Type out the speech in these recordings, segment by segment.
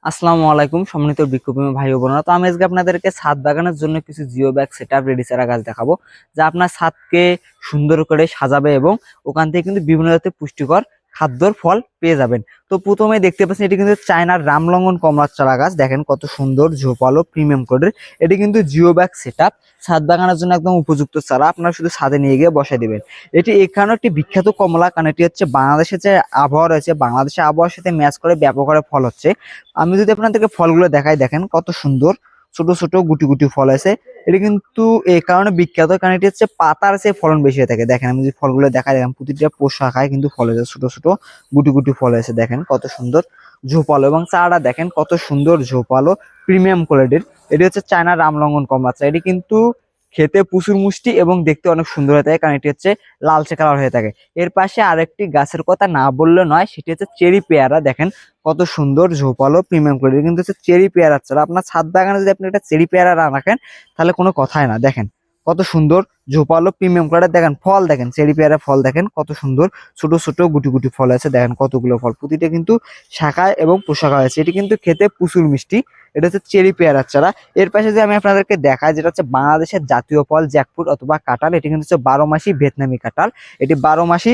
আসসালামু আলাইকুম সম্মানিত বৃক্ষপ্রেমী ভাই ও বোনেরা। তো আমি আজকে আপনাদেরকে ছাদ বাগানের জন্য কিছু জিও ব্যাগ সেটআপ রেডি চারা গাছ দেখাবো, যা আপনার ছাদকে সুন্দর করে সাজাবে এবং ওখান থেকে কিন্তু বিভিন্ন জাতের পুষ্টিকর খাদ্যর ফল পেয়ে যাবেন। তো প্রথমে দেখতে পাচ্ছেন এটি কিন্তু চায়নার রামলঙ্গন কমলার চারা গাছ। দেখেন কত সুন্দর ঝোপালো প্রিমিয়াম কোডের। এটি কিন্তু জিও ব্যাগ সেটআপ ছাদ বাগানের জন্য একদম উপযুক্ত চারা। আপনারা শুধু ছাদে নিয়ে গিয়ে বসাই দিবেন। এটি এখানে একটি বিখ্যাত কমলা, কারণ এটি হচ্ছে বাংলাদেশের যে আবহাওয়া রয়েছে, বাংলাদেশের আবহাওয়ার সাথে ম্যাচ করে ব্যাপক হারে ফল হচ্ছে। আমি যদি আপনাদেরকে ফলগুলো দেখাই, দেখেন কত সুন্দর ছোট ছোট গুটি গুটি ফল আছে। এটি কিন্তু এই কারণে বিখ্যাত, কারণ এটি হচ্ছে পাতার চেয়ে ফলন বেশি হয়ে থাকে। দেখেন আমি যদি ফলগুলো দেখাই, দেখেন প্রতিটা পোষাখায় কিন্তু ফল হয়েছে, ছোট ছোট গুটি গুটি ফল আছে। দেখেন কত সুন্দর ঝোপালো, এবং চারা দেখেন কত সুন্দর ঝোপালো প্রিমিয়াম কোয়ালিটির। এটি হচ্ছে চায়না রামলঙ্গন কমলা চা। এটি কিন্তু খেতে প্রচুর মিষ্টি এবং দেখতে অনেক সুন্দর হয়ে থাকে, কারণ এটি হচ্ছে লালচে কালার হয়ে থাকে। এর পাশে আরেকটি গাছের কথা না বললে নয়, সেটি হচ্ছে চেরি পেয়ারা। দেখেন কত সুন্দর ঝোপালো প্রিমিয়াম কোয়ালিটি, কিন্তু হচ্ছে চেরি পেয়ারা ছাড়া আপনার ছাদ বাগানে যদি আপনি একটা চেরি পেয়ারা না রাখেন তাহলে কোনো কথাই না। দেখেন কত সুন্দর ঝোপালো প্রিমিয়াম কোয়ালিটি। দেখেন ফল, দেখেন চেরি পেয়ারা ফল, দেখেন কত সুন্দর ছোট ছোট গুটি গুটি ফল আছে। দেখেন কতগুলো ফল, প্রতিটা কিন্তু শাখায় এবং পোশাকা আছে। এটি কিন্তু খেতে প্রচুর মিষ্টি। এটা হচ্ছে চেরি পেয়ারার চারা। এর পাশে যে আমি আপনাদেরকে দেখাই, যেটা হচ্ছে বাংলাদেশের জাতীয় ফল জ্যাকফ্রুট অথবা কাঁঠাল। এটি কিন্তু হচ্ছে 12 মাসি ভিয়েতনামি কাঁঠাল। এটি 12 মাসি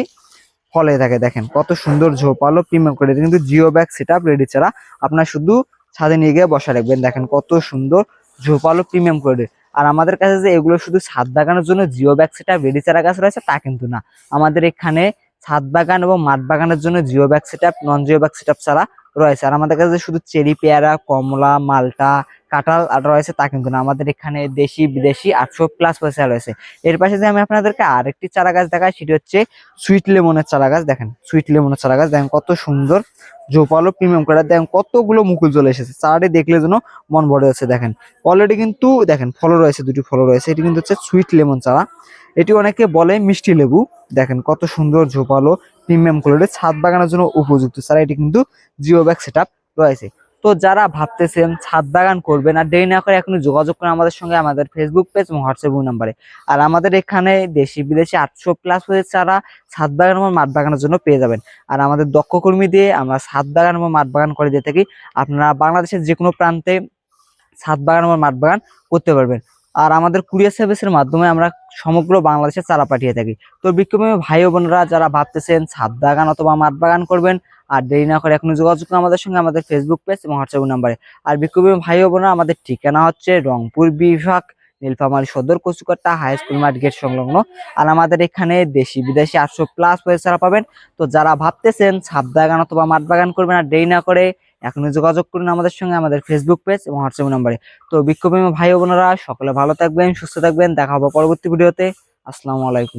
ফলে থাকে। দেখেন কত সুন্দর ঝোপালো প্রিমিয়াম করে। এটা কিন্তু জিও ব্যাগ সেটআপ রেডি ছাড়া, আপনার শুধু ছাদে নিয়ে গিয়ে বসা রাখবেন। দেখেন কত সুন্দর ঝোপালো প্রিমিয়াম করে। আর আমাদের কাছে যে এগুলো শুধু ছাদ বাগানের জন্য জিও ব্যাগ সেটআপ রেডি চারা গাছ রয়েছে তা কিন্তু না। আমাদের এখানে ছাদ বাগান এবং মাঠ বাগানের জন্য জিও ব্যাগ সেটআপ, নন জিও ব্যাগ সেটআপ ছাড়া রয়েছে। আর আমাদের কাছে শুধু চেরি পেয়ারা, কমলা, মালটা, কাঁঠাল আর রয়েছে তা কিন্তু না। আমাদের এখানে দেশি বিদেশি 800+ পয়সা রয়েছে। এর পাশে যে আমি আপনাদেরকে আরেকটি চারা গাছ দেখাই, সেটি হচ্ছে সুইট লেমনের চারা গাছ। দেখেন সুইট লেমনের চারা গাছ, দেখেন কত সুন্দর ঝোপালো প্রিমিয়াম কালার। দেখেন কতগুলো মুকুল চলে এসেছে, চারাটি দেখলে যেন মন ভরে যাচ্ছে। দেখেন অলরেডি কিন্তু দেখেন ফলও রয়েছে, দুটি ফলও রয়েছে। এটি কিন্তু হচ্ছে সুইট লেমন চারা। এটি অনেকে বলে মিষ্টি লেবু। দেখেন কত সুন্দর ঝোপালো প্রিমিয়াম কোয়ালিটির ছাদ বাগানের জন্য উপযুক্ত চারা। এটি কিন্তু জিও ব্যাগ সেটআপ রয়েছে। তো যারা ভাবতেছেন ছাদ বাগান করবেন, আর দেরি না করে এখনই যোগাযোগ করেন আমাদের সঙ্গে, আমাদের ফেসবুক পেজ এবং হোয়াটসঅ্যাপ নাম্বারে। আর আমাদের এখানে দেশি বিদেশি 800+ চারা ছাদ বাগান এবং মাঠ বাগানের জন্য পেয়ে যাবেন। আর আমাদের দক্ষ কর্মী দিয়ে আমরা ছাদ বাগান এবং মাঠ বাগান করে দিয়ে থাকি। আপনারা বাংলাদেশের যে কোনো প্রান্তে ছাদ বাগান এবং মাঠ বাগান করতে পারবেন। আর আমাদের কুরিয়ার সার্ভিসের মাধ্যমে আমরা সমগ্র বাংলাদেশে চারা পাঠিয়ে থাকি। তো বৃক্ষপ্রেমী ভাই ও বোনেরা যারা ভাবতেছেন ছাদ বাগান অথবা মাঠ বাগান করবেন, আর দেরি না করে এখনই যোগাযোগ করুন আমাদের সঙ্গে, আমাদের ফেসবুক পেজ এবং হোয়াটসঅ্যাপ নাম্বারে। আর বৃক্ষপ্রেমী ভাই ও বোনেরা, আমাদের ঠিকানা হচ্ছে রংপুর বিভাগ, নীলফামারী সদর, কচুকাটা হাই স্কুল মাঠ গেট সংলগ্ন। আর আমাদের এখানে দেশি বিদেশি 800+ চারা পাবেন। তো যারা ভাবতেছেন ছাদ বাগান অথবা মাঠ বাগান করবেন, আর দেরি না করে এখনই যোগাযোগ করুন আমাদের সঙ্গে, আমাদের ফেসবুক পেজ এবং হোয়াটসঅ্যাপ নাম্বারে। তো বৃক্ষপ্রেমী ভাই ও বোনেরা সকলে ভালো থাকবেন, সুস্থ থাকবেন। দেখা হবে পরবর্তী ভিডিওতে। আসসালামু আলাইকুম।